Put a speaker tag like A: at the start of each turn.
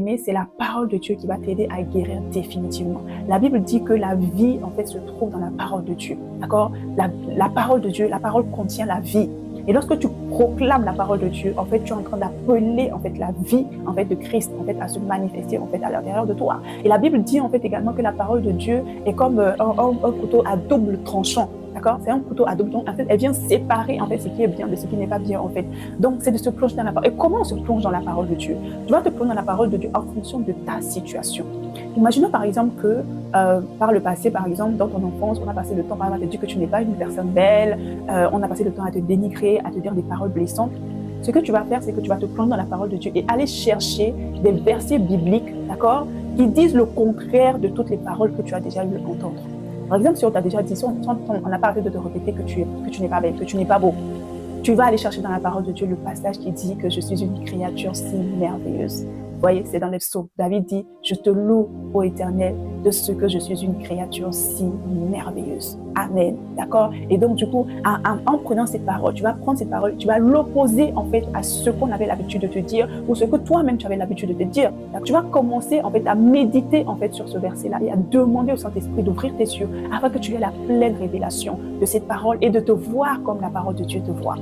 A: bien-aimé, c'est la parole de Dieu qui va t'aider à guérir définitivement. La Bible dit que la vie, en fait, se trouve dans la parole de Dieu. D'accord? La parole de Dieu, la parole contient la vie. Et lorsque tu proclames la parole de Dieu, en fait, tu es en train d'appeler, en fait, la vie, en fait, de Christ, en fait, à se manifester, en fait, à l'intérieur de toi. Et la Bible dit, en fait, également que la parole de Dieu est comme un couteau à double tranchant. D'accord? C'est un couteau à double tranchant. En fait, elle vient séparer, en fait, ce qui est bien de ce qui n'est pas bien, en fait. Donc, c'est de se plonger dans la parole. Et comment on se plonge dans la parole de Dieu? Tu vas te plonger dans la parole de Dieu en fonction de ta situation. Imaginons, par exemple, que par le passé, par exemple, dans ton enfance, on a passé le temps, par exemple, à te dire que tu n'es pas une personne belle, on a passé le temps à te dénigrer, à te dire des paroles blessantes. Ce que tu vas faire, c'est que tu vas te plonger dans la parole de Dieu et aller chercher des versets bibliques, d'accord, qui disent le contraire de toutes les paroles que tu as déjà eu à entendre. Par exemple, si on t'a déjà dit, on n'a pas arrêté de te répéter que tu n'es pas belle, que tu n'es pas beau, tu vas aller chercher dans la parole de Dieu le passage qui dit que je suis une créature si merveilleuse. Vous voyez, c'est dans les psaumes. David dit, je te loue, ô Éternel, de ce que je suis une créature si merveilleuse. Amen. D'accord? Et donc, du coup, en prenant ces paroles, tu vas prendre ces paroles, tu vas l'opposer, en fait, à ce qu'on avait l'habitude de te dire ou ce que toi-même tu avais l'habitude de te dire. Donc, tu vas commencer, en fait, à méditer, en fait, sur ce verset-là et à demander au Saint-Esprit d'ouvrir tes yeux afin que tu aies la pleine révélation de cette parole et de te voir comme la parole de Dieu te voit.